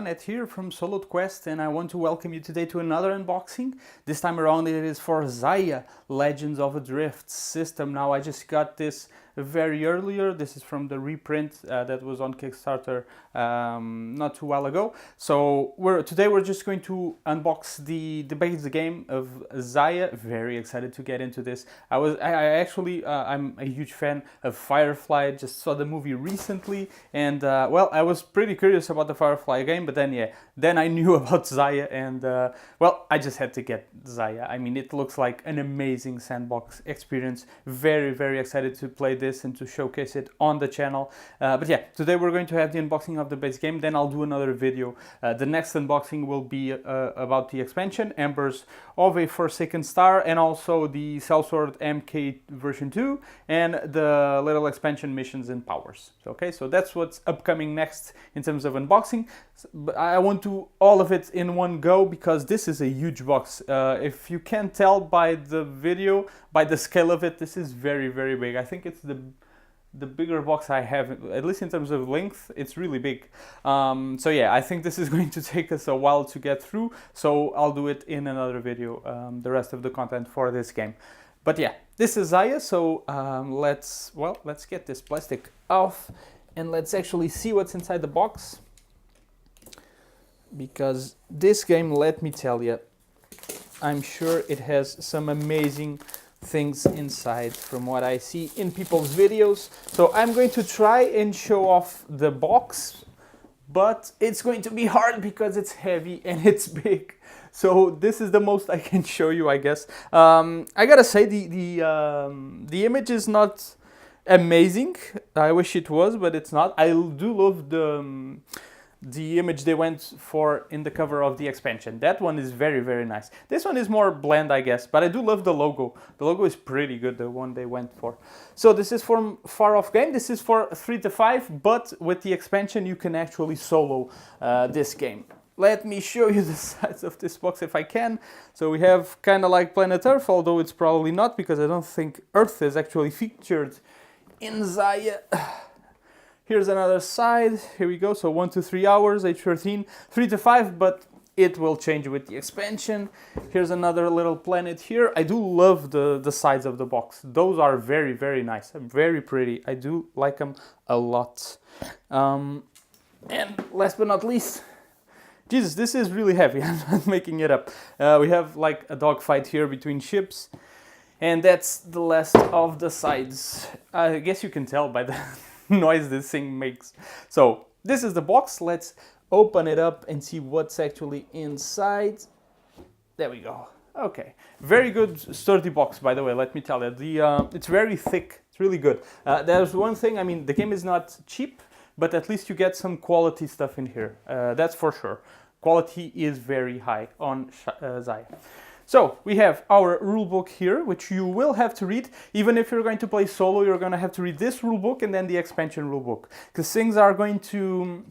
everyone, Ed here from Soloed Quest, and I want to welcome you today to another unboxing. This time around it is for Xia Legends of Adrift system. Now I just got this very earlier. This is from the reprint that was on Kickstarter not too while ago. So today we're just going to unbox the base game of Xia. Very excited to get into this. I'm a huge fan of Firefly. Just saw the movie recently, and well, I was pretty curious about the Firefly game, but then I knew about Xia, and well, I just had to get Xia. I mean, it looks like an amazing sandbox experience. Very, very excited to play this and to showcase it on the channel. But yeah, today we're going to have the unboxing of the base game, then I'll do another video. The next unboxing will be about the expansion, Embers of a Forsaken Star, and also the Sellsword MK version 2, and the little expansion missions and powers. Okay, so that's what's upcoming next in terms of unboxing. But I want to all of it in one go because this is a huge box. If you can tell by the video, by the scale of it, this is very, very big. I think it's the bigger box I have, at least in terms of length. It's really big. So yeah, I think this is going to take us a while to get through, so I'll do it in another video, the rest of the content for this game. But yeah, this is Xia, so let's get this plastic off and let's actually see what's inside the box. Because this game, let me tell you, I'm sure it has some amazing things inside from what I see in people's videos. So I'm going to try and show off the box, but it's going to be hard because it's heavy and it's big. So this is the most I can show you, I guess. I gotta say the image is not amazing. I wish it was, but it's not. I do love the image they went for in the cover of the expansion. That one is very, very nice. This one is more bland, I guess, but I do love the logo. The logo is pretty good, the one they went for. So this is from Far Off Game. This is for 3 to 5, but with the expansion you can actually solo this game. Let me show you the size of this box if I can. So we have kind of like Planet Earth, although it's probably not because I don't think Earth is actually featured in Xia. Here's another side. Here we go. So 1 to 3 hours, age 13, 3 to 5, but it will change with the expansion. Here's another little planet here. I do love the sides of the box. Those are very, very nice. Very pretty. I do like them a lot. And last but not least, Jesus, this is really heavy. I'm not making it up. We have like a dogfight here between ships. And that's the last of the sides. I guess you can tell by the noise this thing makes. So this is the box. Let's open it up and see what's actually inside. There we go. Okay, very good sturdy box, by the way, let me tell you. It's very thick. It's really good. There's one thing, I mean, the game is not cheap, but at least you get some quality stuff in here. That's for sure. Quality is very high on Xia. So we have our rulebook here, which you will have to read. Even if you're going to play solo, you're going to have to read this rulebook and then the expansion rulebook. Because things are going to...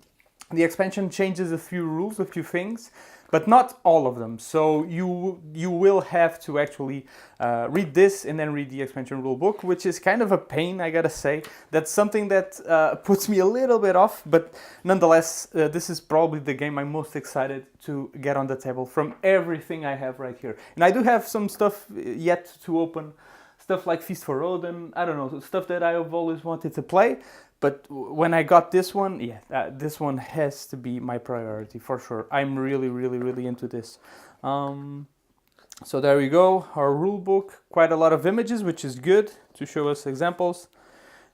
The expansion changes a few rules, a few things, but not all of them. So you will have to actually read this and then read the expansion rulebook, which is kind of a pain, I gotta say. That's something that puts me a little bit off, but nonetheless, this is probably the game I'm most excited to get on the table from everything I have right here. And I do have some stuff yet to open, stuff like Feast for Odin, I don't know, stuff that I have always wanted to play. But when I got this one, yeah, this one has to be my priority for sure. I'm really, really, really into this. So there we go, our rule book. Quite a lot of images, which is good to show us examples.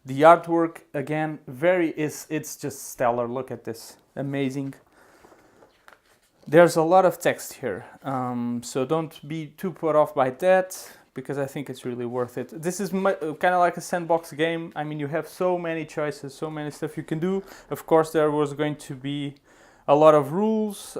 The artwork, again, it's just stellar. Look at this, amazing. There's a lot of text here, so don't be too put off by that, because I think it's really worth it. This is kind of like a sandbox game. I mean, you have so many choices, so many stuff you can do. Of course, there was going to be a lot of rules.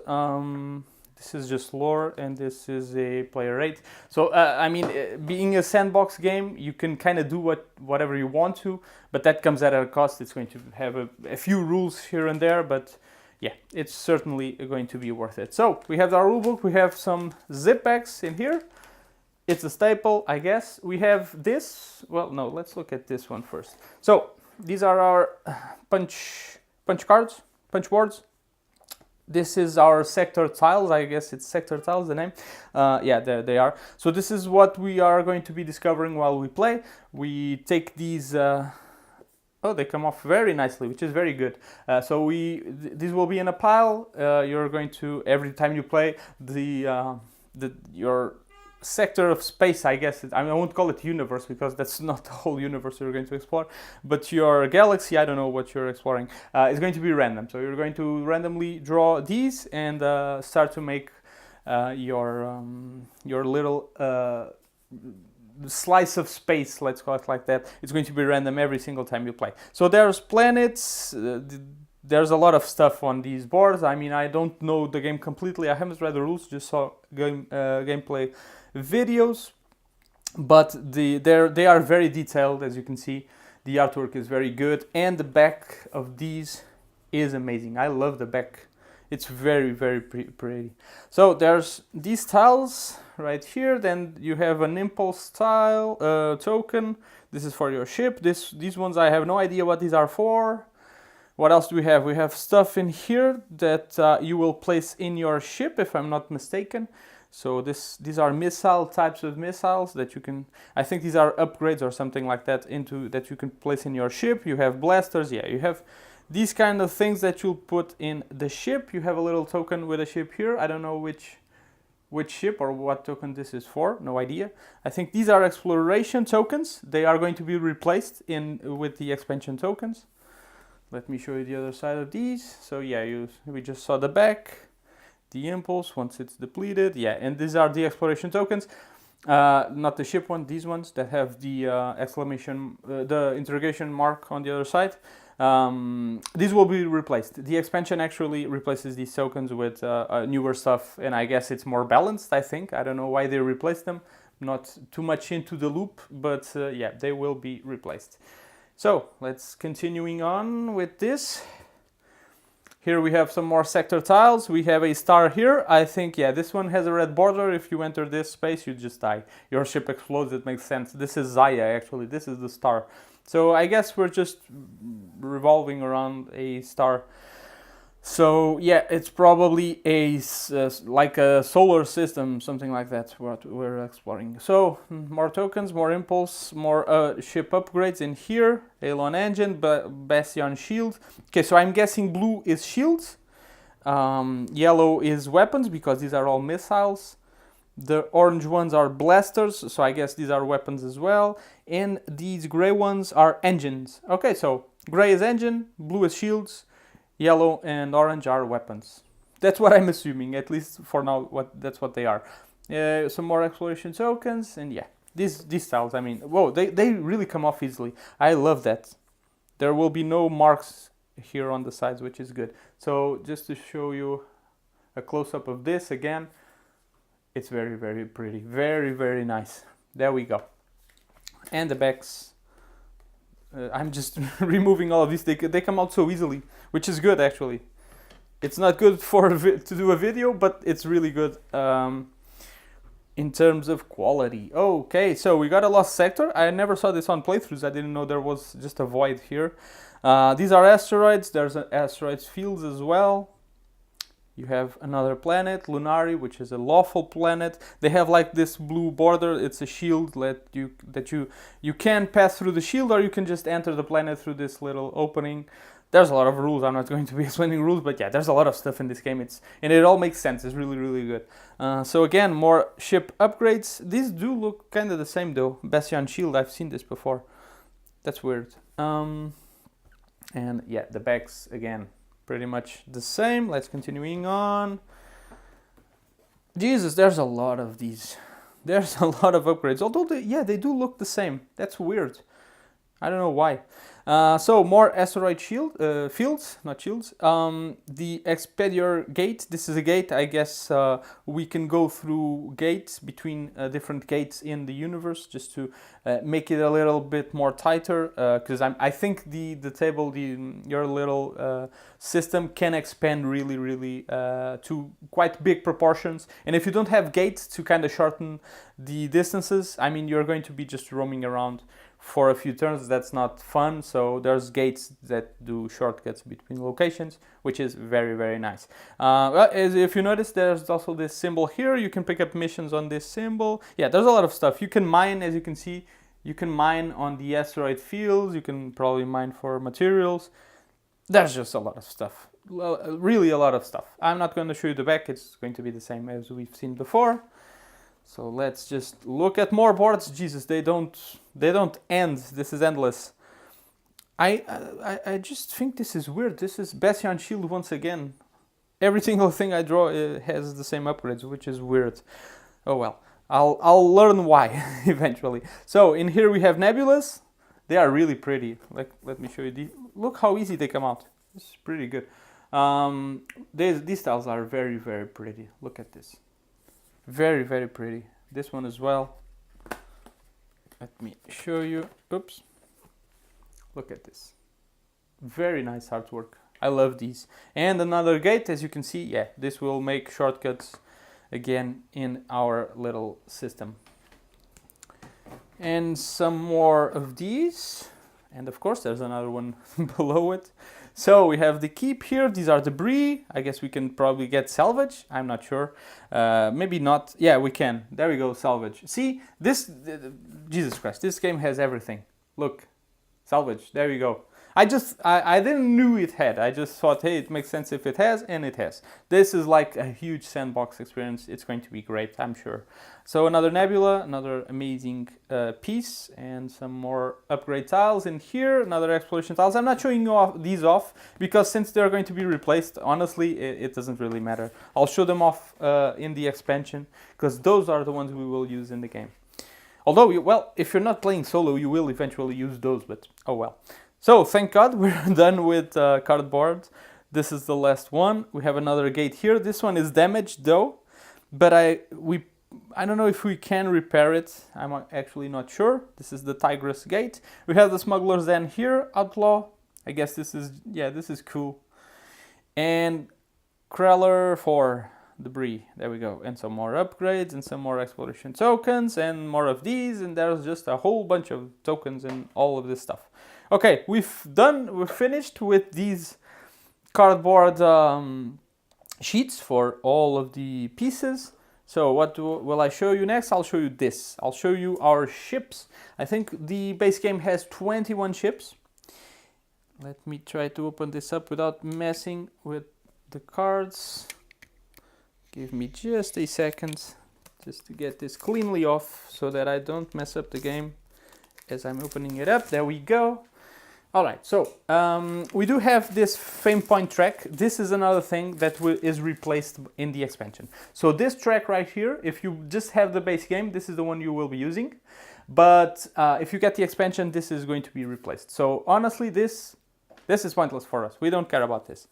This is just lore, and this is a player rate. So, I mean, being a sandbox game, you can kind of do whatever you want to, but that comes at a cost. It's going to have a few rules here and there, but yeah, it's certainly going to be worth it. So, we have our rulebook. We have some zip packs in here. It's a staple, I guess. We have this. Well, no, let's look at this one first. So these are our punch cards, punch boards. This is our sector tiles. I guess it's sector tiles, the name. Yeah, there they are. So this is what we are going to be discovering while we play. We take these... oh, they come off very nicely, which is very good. So these will be in a pile. You're going to, every time you play, your sector of space, I guess. I won't call it universe because that's not the whole universe you're going to explore. But your galaxy, I don't know what you're exploring, is going to be random. So you're going to randomly draw these and start to make your little slice of space, let's call it like that. It's going to be random every single time you play. So there's planets. There's a lot of stuff on these boards. I mean, I don't know the game completely. I haven't read the rules, just saw gameplay videos, but they are very detailed, as you can see. The artwork is very good, and the back of these is amazing. I love the back. It's very, very pretty. So there's these tiles right here. Then you have an impulse tile token. This is for your ship. These ones, I have no idea what these are for. What else do we have? We have stuff in here that you will place in your ship, if I'm not mistaken. So these are missile types of missiles that you can, I think these are upgrades or something like that that you can place in your ship. You have blasters, yeah, you have these kind of things that you'll put in the ship. You have a little token with a ship here. I don't know which ship or what token this is for, no idea. I think these are exploration tokens. They are going to be replaced with the expansion tokens. Let me show you the other side of these. So yeah, we just saw the back. The impulse once it's depleted, yeah, and these are the exploration tokens, not the ship one, these ones that have the the interrogation mark on the other side. These will be replaced. The expansion actually replaces these tokens with newer stuff, and I guess it's more balanced, I think. I don't know why they replaced them, not too much into the loop, but yeah, they will be replaced. So let's continuing on with this. Here we have some more sector tiles. We have a star here. I think, yeah, this one has a red border. If you enter this space, you just die. Your ship explodes, it makes sense. This is Zaya, actually. This is the star. So I guess we're just revolving around a star. So yeah, it's probably like a solar system, something like that, what we're exploring. So more tokens, more impulse, more ship upgrades in here. Elon engine, Bastion shield. Okay, so I'm guessing blue is shields. Yellow is weapons because these are all missiles. The orange ones are blasters, so I guess these are weapons as well. And these gray ones are engines. Okay, so gray is engine, blue is shields. Yellow and orange are weapons. That's what I'm assuming, at least for now. That's what they are. Some more exploration tokens, and yeah, these tiles. I mean, whoa, they really come off easily. I love that. There will be no marks here on the sides, which is good. So just to show you a close-up of this again, it's very, very pretty, very, very nice. There we go. And the backs. I'm just removing all of these. They come out so easily, which is good actually. It's not good to do a video, but it's really good in terms of quality. Okay, so we got a lost sector. I never saw this on playthroughs. I didn't know there was just a void here. These are asteroids. There's an asteroids fields as well. You have another planet, Lunari, which is a lawful planet. They have like this blue border. It's a shield that you can pass through the shield, or you can just enter the planet through this little opening. There's a lot of rules. I'm not going to be explaining rules, but yeah, there's a lot of stuff in this game. And it all makes sense. It's really, really good. So again, more ship upgrades. These do look kind of the same though. Bastion shield, I've seen this before. That's weird. And yeah, the backs again. Pretty much the same. Let's continuing on. Jesus, there's a lot of these. There's a lot of upgrades. Although, they do look the same. That's weird. I don't know why. So more asteroid fields, not shields. The Expeditor Gate. This is a gate. I guess we can go through gates between different gates in the universe, just to make it a little bit more tighter. Because I think the table, your little system can expand really, really to quite big proportions. And if you don't have gates to kind of shorten the distances, I mean, you're going to be just roaming around for a few turns, that's not fun. So there's gates that do shortcuts between locations, which is very, very nice. Well, as if you notice, there's also this symbol here. You can pick up missions on this symbol. Yeah, there's a lot of stuff. You can mine, as you can see. You can mine on the asteroid fields. You can probably mine for materials. There's just a lot of stuff. Really a lot of stuff. I'm not going to show you the back. It's going to be the same as we've seen before. So let's just look at more boards. Jesus, they don't end. This is endless. I just think this is weird. This is Bastion Shield once again. Every single thing I draw has the same upgrades, which is weird. Oh well. I'll learn why eventually. So in here we have Nebulas. They are really pretty. Let me show you. Look how easy they come out. This is pretty good. These tiles are very, very pretty. Look at this. Very, very pretty. This one as well. Let me show you. Oops. Look at this. Very nice artwork. I love these. And another gate, as you can see. Yeah, this will make shortcuts again in our little system. And some more of these. And of course, there's another one below it. So we have the keep here. These are debris. I guess we can probably get salvage. I'm not sure. Maybe not. Yeah, we can. There we go, salvage. See, Jesus Christ, this game has everything. Look, salvage. There we go. I didn't knew it had. I just thought, hey, it makes sense if it has, and it has. This is like a huge sandbox experience. It's going to be great, I'm sure. So another Nebula, another amazing piece, and some more upgrade tiles in here, another exploration tiles. I'm not showing you these off, because since they're going to be replaced, honestly, it doesn't really matter. I'll show them off in the expansion, because those are the ones we will use in the game. Although, well, if you're not playing solo, you will eventually use those, but oh well. So, thank God, we're done with cardboard. This is the last one. We have another gate here. This one is damaged, though. But I don't know if we can repair it. I'm actually not sure. This is the Tigris Gate. We have the Smuggler's Den here. Outlaw. I guess this is cool. And Kreller for debris. There we go. And some more upgrades and some more exploration tokens and more of these. And there's just a whole bunch of tokens and all of this stuff. Okay, we're finished with these cardboard sheets for all of the pieces. So what will I show you next? I'll show you this. I'll show you our ships. I think the base game has 21 ships. Let me try to open this up without messing with the cards. Give me just a second just to get this cleanly off so that I don't mess up the game as I'm opening it up. There we go. Alright, so we do have this fame point track. This is another thing that is replaced in the expansion. So this track right here, if you just have the base game, this is the one you will be using. But if you get the expansion, this is going to be replaced. So honestly, this is pointless for us. We don't care about this.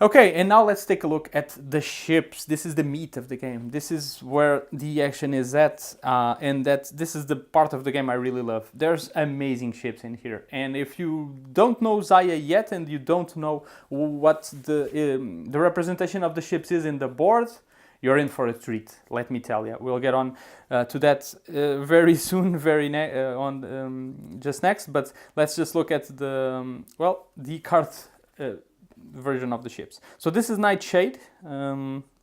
Okay, and now let's take a look at the ships. This is the meat of the game. This is where the action is at, and this is the part of the game I really love. There's amazing ships in here, and if you don't know Zaya yet, and you don't know what the representation of the ships is in the board, you're in for a treat. Let me tell you. We'll get on to that very soon, just next. But let's just look at the the card. Version of the ships. So this is Nightshade,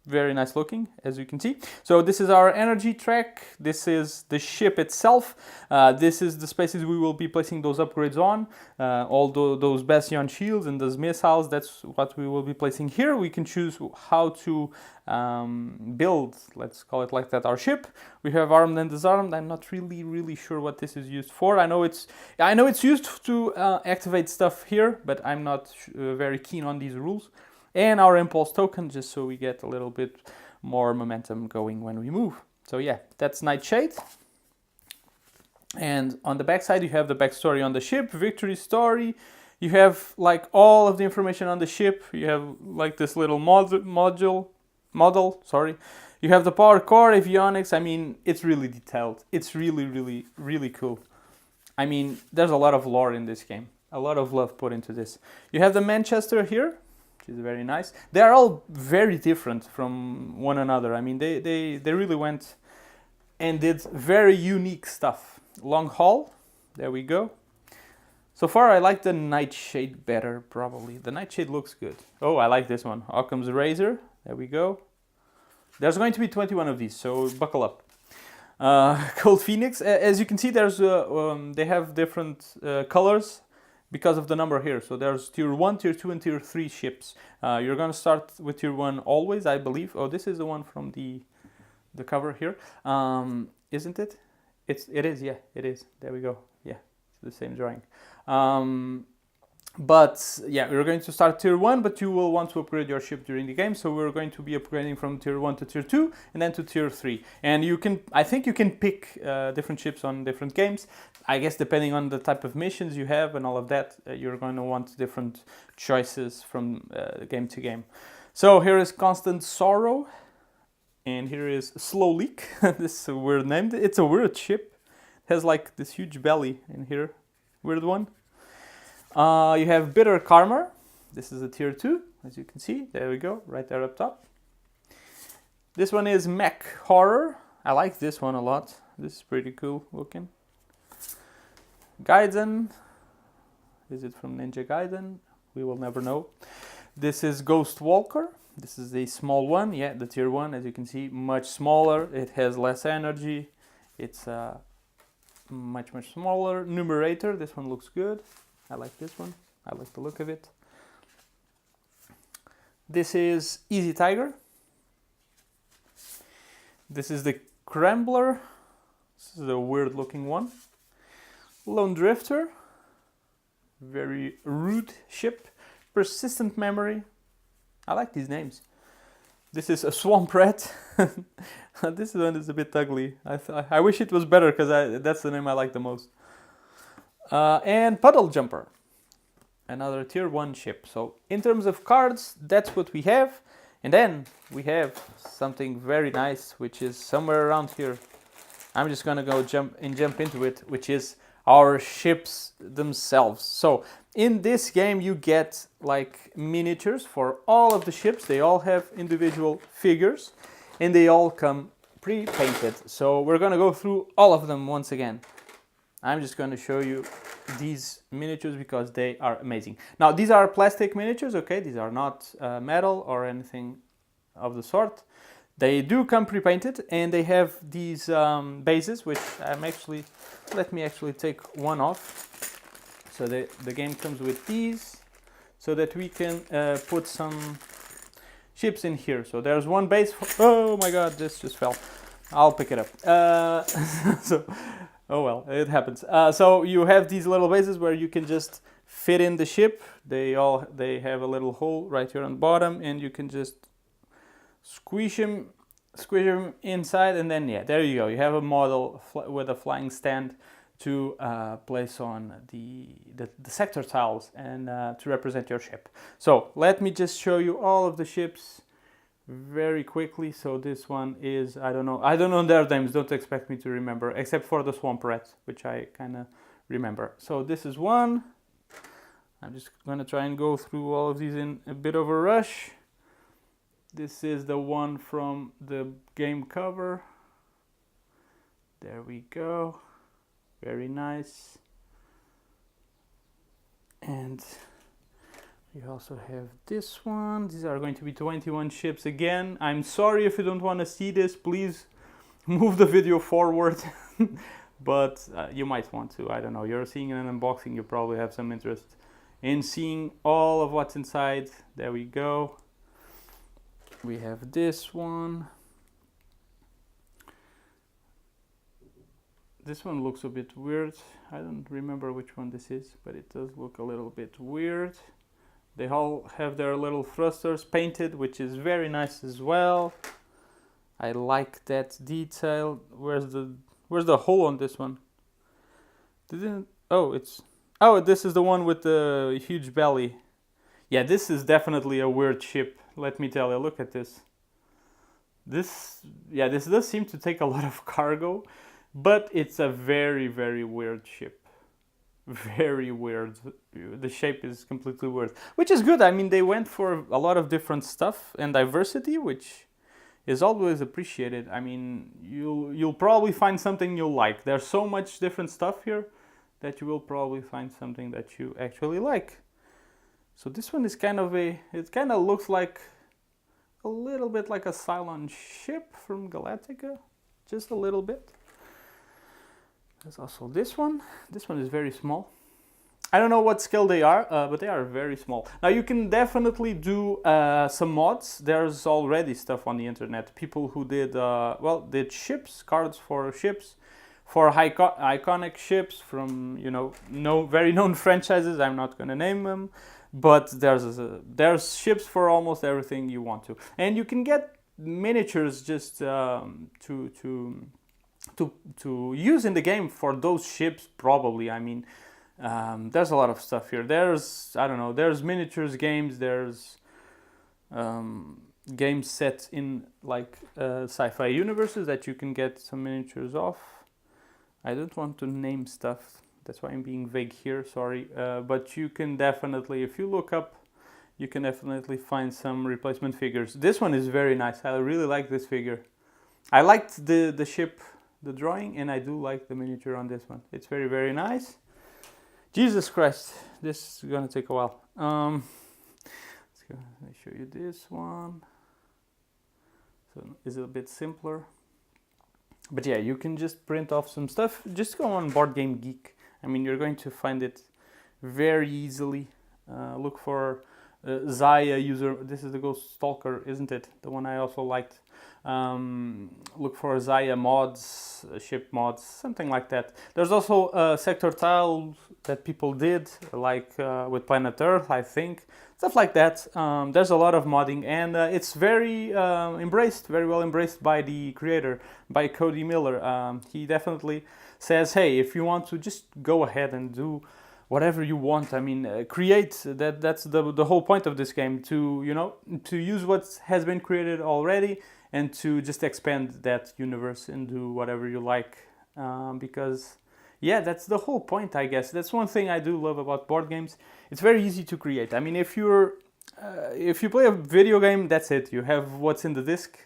very nice looking, as you can see. So this is our energy track. This is the ship itself. This is the spaces we will be placing those upgrades on. All those Bastion shields and those missiles, that's what we will be placing here. We can choose how to build, let's call it like that, our ship. We have armed and disarmed. I'm not really sure what this is used for. I know it's used to activate stuff here, but I'm not very keen on these rules. And our impulse token, just so we get a little bit more momentum going when we move. So yeah, that's Nightshade. And on the back side, you have the backstory on the ship, victory story. You have like all of the information on the ship. You have like this little model. You have the power core, avionics. I mean, it's really detailed. It's really cool. I mean, there's a lot of lore in this game. A lot of love put into this. You have the Manchester here, which is very nice. They are all very different from one another. I mean, they really went and did very unique stuff. Long haul, There we go. So far, I like the Nightshade better, probably. The Nightshade looks good. Oh, I like this one. Occam's Razor. There we go. There's going to be 21 of these, so buckle up. Cold Phoenix. As you can see, there's they have different colors because of the number here. So there's tier 1, tier 2, and tier 3 ships. You're going to start with tier 1 always, I believe. Oh, this is the one from the cover here. Isn't it? It is, yeah, it is. There we go. Yeah, it's the same drawing. But yeah, we're going to start tier 1, but you will want to upgrade your ship during the game. So we're going to be upgrading from tier 1 to tier 2 and then to tier 3. And I think you can pick different ships on different games. I guess depending on the type of missions you have and all of that, you're going to want different choices from game to game. So here is Constant Sorrow. And here is Slow Leak. This is a weird name. It's a weird ship. It has like this huge belly in here. Weird one. You have Bitter Karma. This is a tier 2, as you can see. There we go, right there up top. This one is Mech Horror. I like this one a lot. This is pretty cool looking. Gaiden. Is it from Ninja Gaiden? We will never know. This is Ghost Walker. This is a small one. Yeah, the tier 1, as you can see, much smaller. It has less energy. It's much smaller. Numerator. This one looks good. I like this one. I like the look of it. This is Easy Tiger. This is the Crambler. This is a weird looking one. Lone Drifter. Very rude ship. Persistent Memory. I like these names. This is a Swamp Rat. This one is a bit ugly. I wish it was better because that's the name I like the most. And Puddle Jumper, another tier 1 ship. So in terms of cards, that's what we have. And then we have something very nice, which is somewhere around here. I'm just gonna go jump into it, which is our ships themselves. So in this game, you get like miniatures for all of the ships. They all have individual figures and they all come pre-painted. So we're gonna go through all of them once again. I'm just going to show you these miniatures because they are amazing. Now, these are plastic miniatures, okay? These are not metal or anything of the sort. They do come pre-painted and they have these bases, which let me actually take one off. So the game comes with these so that we can put some ships in here. So there's one base. Oh my God, this just fell. I'll pick it up. Oh well, it happens. So you have these little bases where you can just fit in the ship. They have a little hole right here on the bottom, and you can just squish them inside, and then yeah, there you go. You have a model with a flying stand to place on the sector tiles and to represent your ship. So let me just show you all of the ships very quickly. So this one is, I don't know their names, don't expect me to remember, except for the Swamp Rat, which I kind of remember. So this is one. I'm just gonna try and go through all of these in a bit of a rush. This is the one from the game cover. There we go. Very nice. And we also have this one. These are going to be 21 ships again. I'm sorry if you don't want to see this. Please move the video forward. But you might want to. I don't know. You're seeing an unboxing. You probably have some interest in seeing all of what's inside. There we go. We have this one. This one looks a bit weird. I don't remember which one this is, but it does look a little bit weird. They all have their little thrusters painted, which is very nice as well. I like that detail. Where's the hole on this one? This is the one with the huge belly. Yeah, this is definitely a weird ship. Let me tell you, look at this. This does seem to take a lot of cargo, but it's a very, very weird ship. Very weird. The shape is completely weird, which is good. I mean, they went for a lot of different stuff and diversity, which is always appreciated. I mean, you'll probably find something you'll like. There's so much different stuff here that you will probably find something that you actually like. So this one is kind of it kind of looks like a little bit like a Cylon ship from Galactica, just a little bit. There's also this one. This one is very small. I don't know what scale they are, but they are very small. Now you can definitely do some mods. There's already stuff on the internet. People who did, did ships, cards for ships, for iconic ships from, you know, very known franchises. I'm not gonna name them. But there's ships for almost everything you want to, and you can get miniatures just to use in the game for those ships. Probably, I mean, there's a lot of stuff here. There's there's miniatures games. There's games set in like sci-fi universes that you can get some miniatures of. I don't want to name stuff. That's why I'm being vague here, sorry. But you can definitely, if you look up, you can definitely find some replacement figures. This one is very nice. I really like this figure. I liked the ship, the drawing, and I do like the miniature on this one. It's very, very nice. Jesus Christ, this is gonna take a while. Let me show you this one. So it's a bit simpler. But yeah, you can just print off some stuff. Just go on BoardGameGeek. I mean, you're going to find it very easily. Look for Zaya user. This is the Ghost Stalker, isn't it? The one I also liked. Look for Zaya mods, ship mods, something like that. There's also sector tiles that people did, like with Planet Earth, I think. Stuff like that. There's a lot of modding, and it's very very well embraced by the creator, by Cody Miller. He definitely says, hey, if you want to, just go ahead and do whatever you want. I mean, create. That's the whole point of this game, to, you know, to use what has been created already and to just expand that universe and do whatever you like. Because yeah, that's the whole point, I guess. That's one thing I do love about board games. It's very easy to create. I mean, if you play a video game, that's it. You have what's in the disc.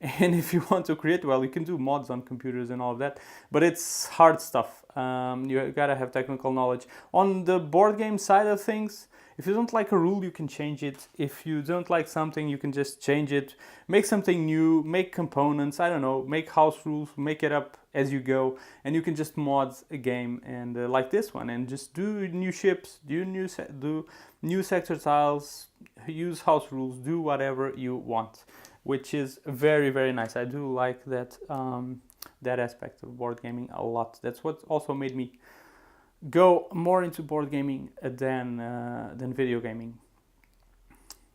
And if you want to create, well, you can do mods on computers and all of that, but it's hard stuff. You gotta have technical knowledge. On the board game side of things, if you don't like a rule, you can change it. If you don't like something, you can just change it, make something new, make components, I don't know, make house rules, make it up as you go, and you can just mod a game and like this one, and just do new ships, do new sector tiles, use house rules, do whatever you want, which is very, very nice. I do like that that aspect of board gaming a lot. That's what also made me go more into board gaming than video gaming.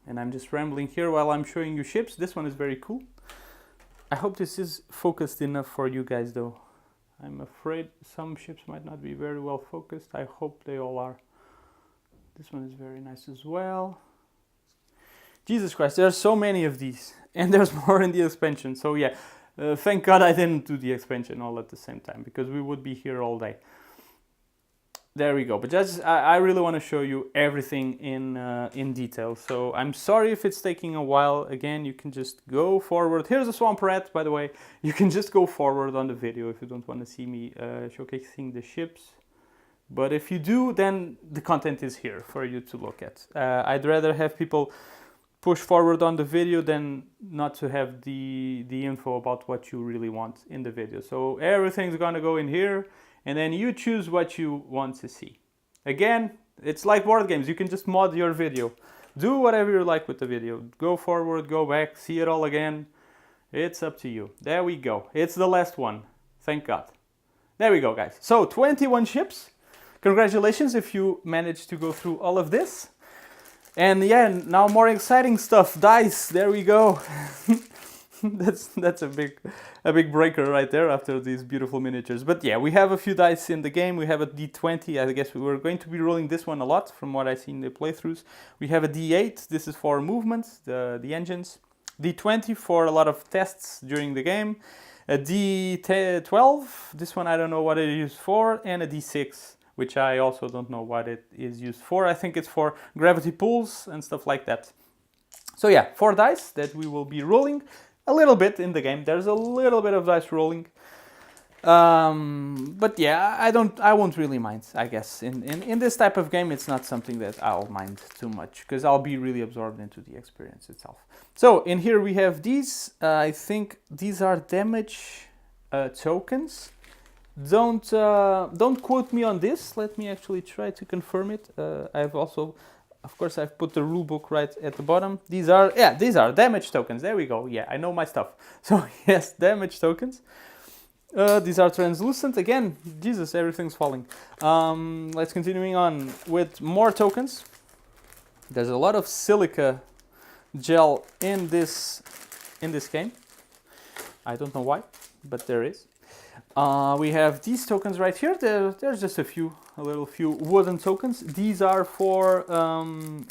And I'm just rambling here while I'm showing you ships. This one is very cool. I hope this is focused enough for you guys, though. I'm afraid some ships might not be very well focused. I hope they all are. This one is very nice as well. Jesus Christ, there are so many of these, and there's more in the expansion. So yeah, thank God I didn't do the expansion all at the same time, because we would be here all day. There we go. But just I really want to show you everything in detail. So I'm sorry if it's taking a while. Again, you can just go forward. Here's a swamp rat, by the way. You can just go forward on the video if you don't want to see me showcasing the ships. But if you do, then the content is here for you to look at. I'd rather have people push forward on the video than not to have the info about what you really want in the video. So everything's gonna go in here, and then you choose what you want to see. Again, it's like board games. You can just mod your video. Do whatever you like with the video. Go forward, go back, see it all again. It's up to you. There we go. It's the last one. Thank God. There we go, guys. So 21 ships. Congratulations if you managed to go through all of this. And yeah, now more exciting stuff. Dice, there we go. that's a big breaker right there after these beautiful miniatures. But yeah, we have a few dice in the game. We have a D20. I guess we were going to be rolling this one a lot from what I see in the playthroughs. We have a D8. This is for movements, the engines. D20 for a lot of tests during the game. A D12. This one I don't know what it is used for, and a D6, which I also don't know what it is used for. I think it's for gravity pulls and stuff like that. So yeah, 4 dice that we will be rolling a little bit in the game. There's a little bit of dice rolling. But yeah, I won't really mind, I guess. In this type of game, it's not something that I'll mind too much, because I'll be really absorbed into the experience itself. So in here we have these. I think these are damage tokens. Don't quote me on this. Let me actually try to confirm it. I've also, of course, I've put the rulebook right at the bottom. These are damage tokens. There we go. Yeah, I know my stuff. So yes, damage tokens. These are translucent. Again, Jesus, everything's falling. Let's continuing on with more tokens. There's a lot of silica gel in this game. I don't know why, but there is. We have these tokens right here. There's just a little few wooden tokens. These are for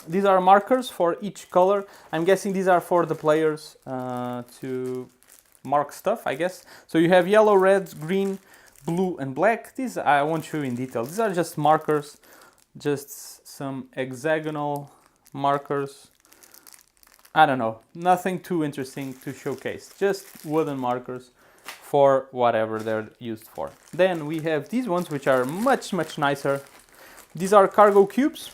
these are markers for each color. I'm guessing these are for the players to mark stuff, I guess. So you have yellow, red, green, blue, and black. These I won't show you in detail. These are just markers, just some hexagonal markers. I don't know, nothing too interesting to showcase. Just wooden markers for whatever they're used for. Then we have these ones, which are much nicer. These are cargo cubes.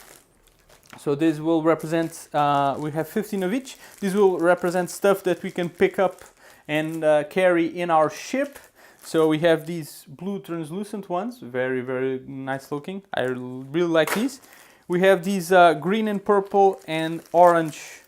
So this will represent, we have 15 of each. These will represent stuff that we can pick up and carry in our ship. So we have these blue translucent ones, very nice looking. I really like these. We have these green and purple and orange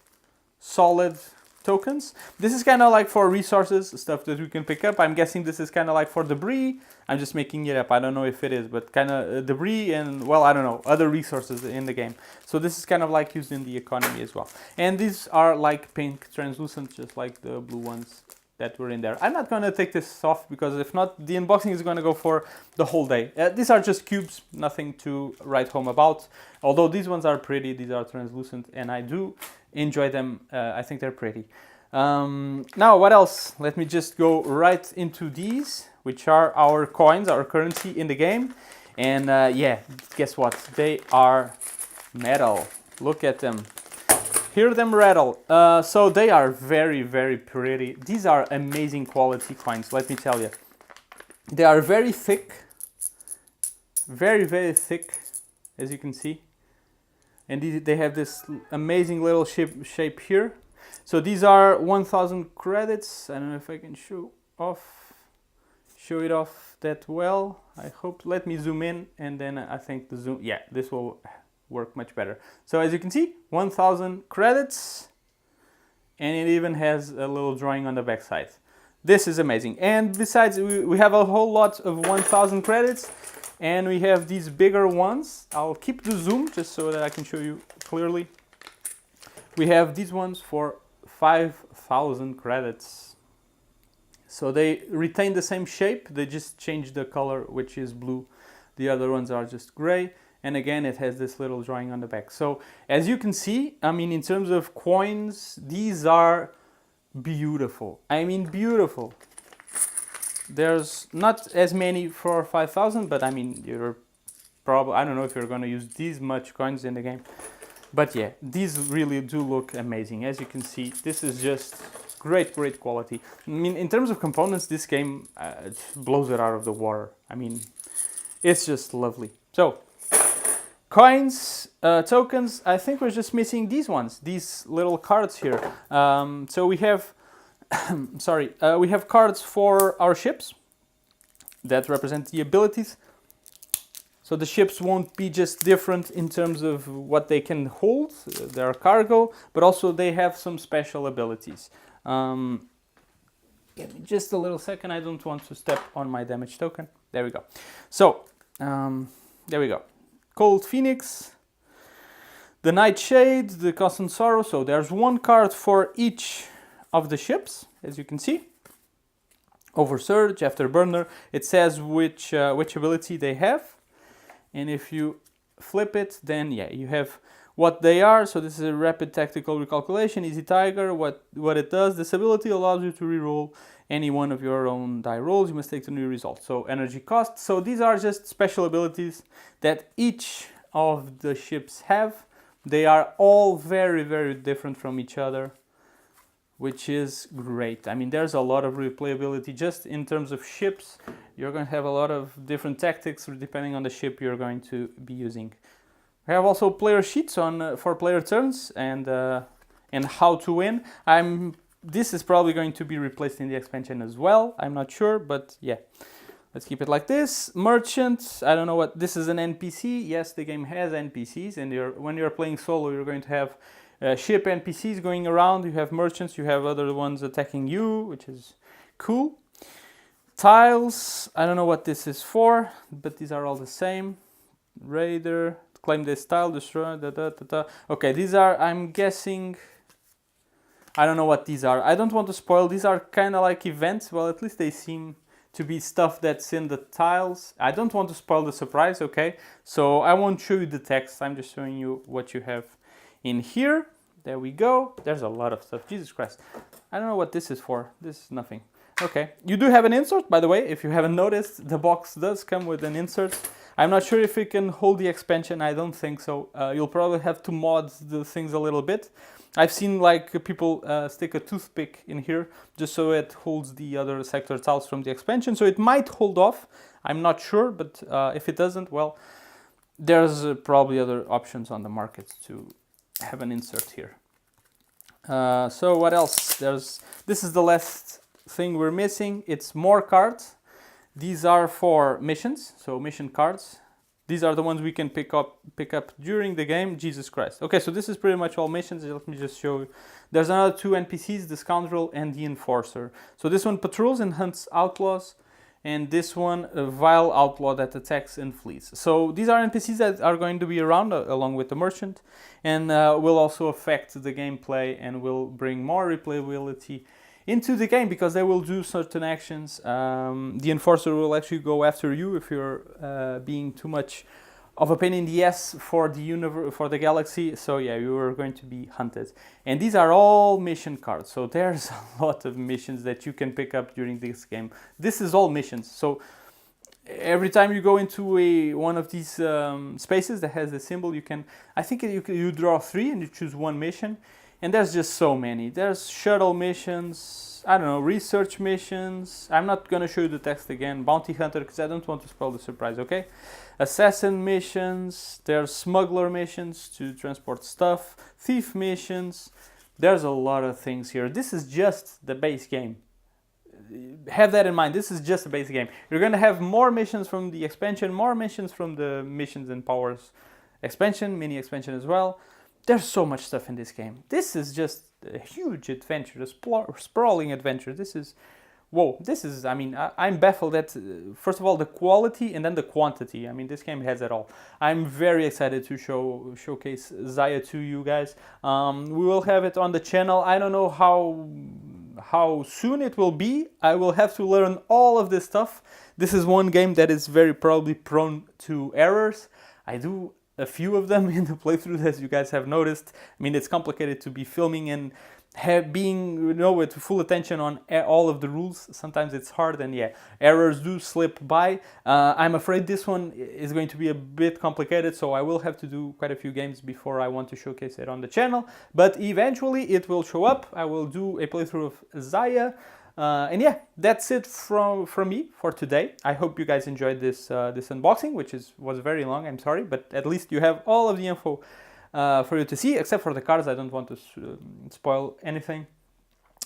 solid tokens. This is kind of like for resources, stuff that we can pick up. I'm guessing this is kind of like for debris. I'm just making it up. I don't know if it is, but kind of debris and, well, I don't know, other resources in the game. So this is kind of like used in the economy as well. And these are like pink translucent, just like the blue ones that were in there. I'm not going to take this off, because if not, the unboxing is going to go for the whole day. These are just cubes, nothing to write home about. Although these ones are pretty, these are translucent, and I do enjoy them. I think they're pretty. Now, what else? Let me just go right into these, which are our coins, our currency in the game. And yeah, guess what? They are metal. Look at them. Hear them rattle. So they are very pretty. These are amazing quality coins, let me tell you. They are very thick. Very thick, as you can see. And they have this amazing little shape here. So these are 1,000 credits. I don't know if I can show it off that well. I hope. Let me zoom in, and then I think the zoom, yeah, this will work much better. So as you can see, 1,000 credits, and it even has a little drawing on the back side. This is amazing. And besides, we have a whole lot of 1,000 credits, and we have these bigger ones. I'll keep the zoom just so that I can show you clearly. We have these ones for 5,000 credits. So they retain the same shape, they just change the color, which is blue. The other ones are just gray. And again, it has this little drawing on the back. So as you can see, I mean, in terms of coins, these are beautiful. I mean, beautiful. There's not as many for 5,000, but I mean, you're probably, I don't know if you're going to use these much coins in the game. But yeah, these really do look amazing. As you can see, this is just great quality. I mean, in terms of components, this game blows it out of the water. I mean, it's just lovely. So, coins, tokens, I think we're just missing these ones, these little cards here. So we have, we have cards for our ships that represent the abilities. So the ships won't be just different in terms of what they can hold, their cargo, but also they have some special abilities. Give me just a little second, I don't want to step on my damage token. There we go. So, there we go. Cold Phoenix, the Nightshade, the Constant Sorrow. So there's one card for each of the ships, as you can see. Oversurge, Afterburner. It says which ability they have. And if you flip it, then yeah, you have what they are. So this is a rapid tactical recalculation, Easy Tiger. What it does, this ability allows you to reroll any one of your own die rolls. You must take the new result. So energy cost. So these are just special abilities that each of the ships have. They are all very different from each other. which is great. I mean, there's a lot of replayability just in terms of ships. You're going to have a lot of different tactics depending on the ship you're going to be using. We have also player sheets on for player turns and how to win. This is probably going to be replaced in the expansion as well. I'm not sure, but yeah. Let's keep it like this. Merchant, I don't know what, this is an NPC. Yes, the game has NPCs, and when you're playing solo, you're going to have ship NPCs going around. You have merchants, you have other ones attacking you, which is cool. Tiles, I don't know what this is for, but these are all the same. Raider, claim this tile, destroy, Okay, these are, I'm guessing, I don't know what these are. I don't want to spoil. These are kind of like events. Well, at least they seem to be stuff that's in the tiles. I don't want to spoil the surprise, okay? So I won't show you the text. I'm just showing you what you have in here. There we go. There's a lot of stuff. Jesus Christ. I don't know what this is for. This is nothing. Okay. You do have an insert, by the way. If you haven't noticed, the box does come with an insert. I'm not sure if it can hold the expansion. I don't think so. You'll probably have to mod the things a little bit. I've seen like people stick a toothpick in here just so it holds the other sector tiles from the expansion. So it might hold off. I'm not sure, but if it doesn't, well, there's probably other options on the market to have an insert here. So what else? This is the last thing we're missing. It's more cards. These are for missions, so mission cards. These are the ones we can pick up during the game. Jesus Christ. Okay, so this is pretty much all missions. Let me just show you. There's another two NPCs, the Scoundrel and the Enforcer. So this one patrols and hunts outlaws, and this one a vile outlaw that attacks and flees. So these are NPCs that are going to be around along with the merchant, and will also affect the gameplay and will bring more replayability into the game because they will do certain actions. The Enforcer will actually go after you if you're being too much of a pain in the ass for the universe, for the galaxy. So yeah, you are going to be hunted. And these are all mission cards. So there's a lot of missions that you can pick up during this game. This is all missions. So every time you go into one of these spaces that has the symbol, you can, I think you draw 3 and you choose one mission. And there's just so many. There's shuttle missions, I don't know, research missions. I'm not going to show you the text again. Bounty hunter, because I don't want to spoil the surprise, okay? Assassin missions. There's smuggler missions to transport stuff. Thief missions. There's a lot of things here. This is just the base game. Have that in mind. This is just the base game. You're going to have more missions from the expansion, more missions from the missions and powers expansion, mini expansion as well. There's so much stuff in this game. This is just a huge adventure, a sprawling adventure. This is, whoa, this is, I mean, I'm baffled at, first of all, the quality and then the quantity. I mean, this game has it all. I'm very excited to showcase Xayah to you guys. We will have it on the channel. I don't know how soon it will be. I will have to learn all of this stuff. This is one game that is very probably prone to errors. I do a few of them in the playthrough, as you guys have noticed. I mean, it's complicated to be filming and being, you know, with full attention on all of the rules. Sometimes it's hard, and yeah, errors do slip by. I'm afraid this one is going to be a bit complicated, so I will have to do quite a few games before I want to showcase it on the channel. But eventually it will show up. I will do a playthrough of Xayah. And yeah, that's it from me for today. I hope you guys enjoyed this unboxing, which was very long. I'm sorry, but at least you have all of the info for you to see, except for the cards. I don't want to spoil anything.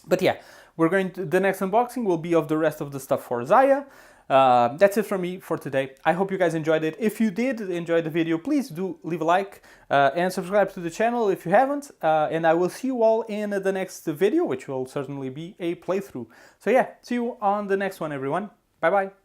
But yeah, the next unboxing will be of the rest of the stuff for Xayah. That's it from me for today. I hope you guys enjoyed it. If you did enjoy the video, please do leave a like and subscribe to the channel if you haven't. And I will see you all in the next video, which will certainly be a playthrough. So yeah, see you on the next one, everyone. Bye bye.